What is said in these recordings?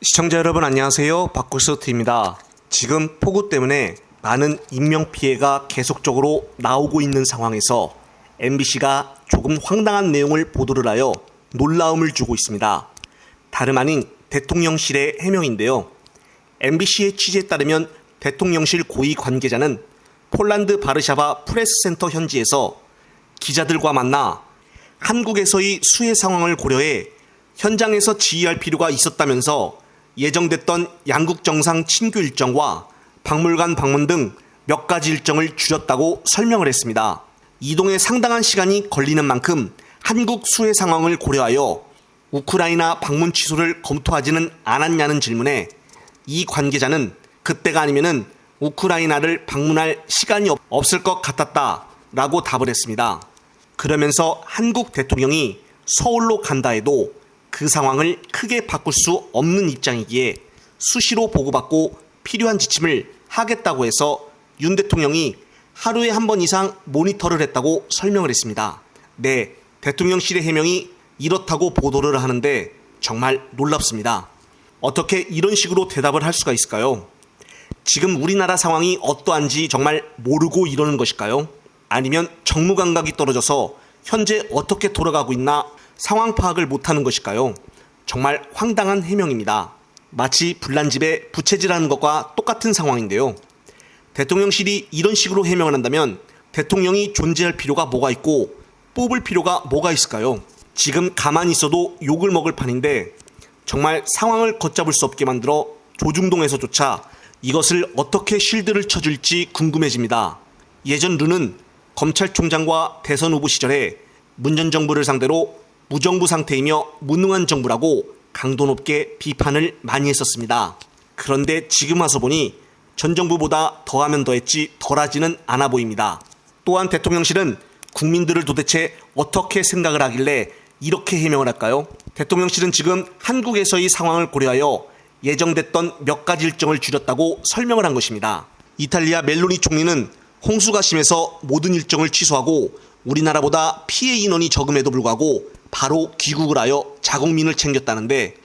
시청자 여러분 안녕하세요. 박구스트입니다. 지금 폭우 때문에 많은 인명피해가 계속적으로 나오고 있는 상황에서 MBC가 조금 황당한 내용을 보도를 하여 놀라움을 주고 있습니다. 다름 아닌 대통령실의 해명인데요. MBC의 취재에 따르면 대통령실 고위 관계자는 폴란드 바르샤바 프레스센터 현지에서 기자들과 만나 한국에서의 수해 상황을 고려해 현장에서 지휘할 필요가 있었다면서 예정됐던 양국 정상 친교 일정과 박물관 방문 등 몇 가지 일정을 줄였다고 설명을 했습니다. 이동에 상당한 시간이 걸리는 만큼 한국 수해 상황을 고려하여 우크라이나 방문 취소를 검토하지는 않았냐는 질문에 이 관계자는 그때가 아니면은 우크라이나를 방문할 시간이 없을 것 같았다라고 답을 했습니다. 그러면서 한국 대통령이 서울로 간다 해도 그 상황을 크게 바꿀 수 없는 입장이기에 수시로 보고받고 필요한 지침을 하겠다고 해서 윤 대통령이 하루에 한 번 이상 모니터를 했다고 설명을 했습니다. 네, 대통령실의 해명이 이렇다고 보도를 하는데 정말 놀랍습니다. 어떻게 이런 식으로 대답을 할 수가 있을까요? 지금 우리나라 상황이 어떠한지 정말 모르고 이러는 것일까요? 아니면 정무 감각이 떨어져서 현재 어떻게 돌아가고 있나 상황 파악을 못하는 것일까요? 정말 황당한 해명입니다. 마치 불난집에 부채질하는 것과 똑같은 상황인데요. 대통령실이 이런 식으로 해명을 한다면 대통령이 존재할 필요가 뭐가 있고 뽑을 필요가 뭐가 있을까요? 지금 가만히 있어도 욕을 먹을 판인데 정말 상황을 걷잡을 수 없게 만들어 조중동에서조차 이것을 어떻게 쉴드를 쳐줄지 궁금해집니다. 예전 류는 검찰총장과 대선 후보 시절에 문 전 정부를 상대로 무정부 상태이며 무능한 정부라고 강도 높게 비판을 많이 했었습니다. 그런데 지금 와서 보니 전 정부보다 더하면 더했지 덜하지는 않아 보입니다. 또한 대통령실은 국민들을 도대체 어떻게 생각을 하길래 이렇게 해명을 할까요? 대통령실은 지금 한국에서의 상황을 고려하여 예정됐던 몇 가지 일정을 줄였다고 설명을 한 것입니다. 이탈리아 멜로니 총리는 홍수가 심해서 모든 일정을 취소하고 우리나라보다 피해 인원이 적음에도 불구하고 바로 귀국을 하여 자국민을 챙겼다는데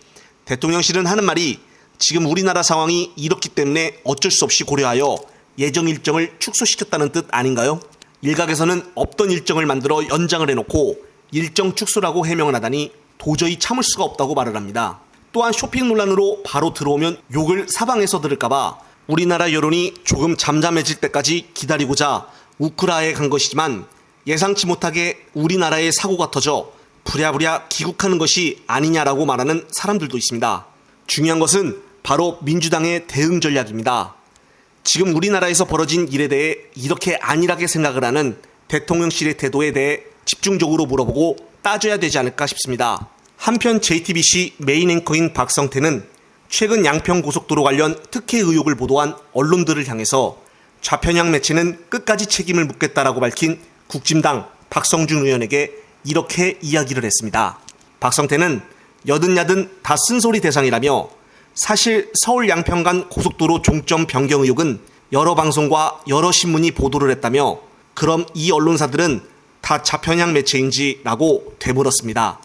대통령실은 하는 말이 지금 우리나라 상황이 이렇기 때문에 어쩔 수 없이 고려하여 예정 일정을 축소시켰다는 뜻 아닌가요? 일각에서는 없던 일정을 만들어 연장을 해놓고 일정 축소라고 해명을 하다니 도저히 참을 수가 없다고 말을 합니다. 또한 쇼핑 논란으로 바로 들어오면 욕을 사방에서 들을까봐 우리나라 여론이 조금 잠잠해질 때까지 기다리고자 우크라이나에 간 것이지만 예상치 못하게 우리나라에 사고가 터져 부랴부랴 귀국하는 것이 아니냐라고 말하는 사람들도 있습니다. 중요한 것은 바로 민주당의 대응 전략입니다. 지금 우리나라에서 벌어진 일에 대해 이렇게 안일하게 생각을 하는 대통령실의 태도에 대해 집중적으로 물어보고 따져야 되지 않을까 싶습니다. 한편 JTBC 메인 앵커인 박성태는 최근 양평고속도로 관련 특혜 의혹을 보도한 언론들을 향해서 좌편향 매체는 끝까지 책임을 묻겠다라고 밝힌 국진당 박성준 의원에게 이렇게 이야기를 했습니다. 박성태는 여든야든 다 쓴소리 대상이라며 사실 서울 양평 간 고속도로 종점 변경 의혹은 여러 방송과 여러 신문이 보도를 했다며 그럼 이 언론사들은 다 좌편향 매체인지라고 되물었습니다.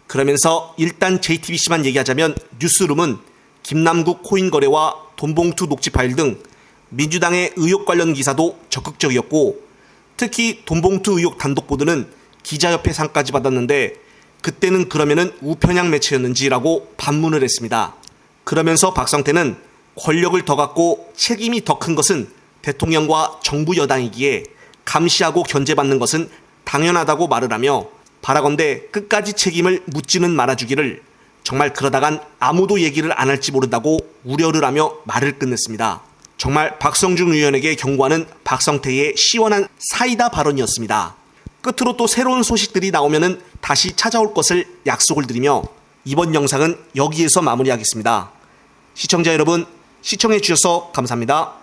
그러면서 일단 JTBC만 얘기하자면 뉴스룸은 김남국 코인 거래와 돈봉투 녹취 파일 등 민주당의 의혹 관련 기사도 적극적이었고 특히 돈봉투 의혹 단독 보도는 기자협회 상까지 받았는데 그때는 그러면은 우편향 매체였는지라고 반문을 했습니다. 그러면서 박성태는 권력을 더 갖고 책임이 더 큰 것은 대통령과 정부 여당이기에 감시하고 견제받는 것은 당연하다고 말을 하며 바라건대 끝까지 책임을 묻지는 말아주기를 정말 그러다간 아무도 얘기를 안 할지 모른다고 우려를 하며 말을 끝냈습니다. 정말 박성준 의원에게 경고하는 박성태의 시원한 사이다 발언이었습니다. 끝으로 또 새로운 소식들이 나오면은 다시 찾아올 것을 약속을 드리며 이번 영상은 여기에서 마무리하겠습니다. 시청자 여러분, 시청해 주셔서 감사합니다.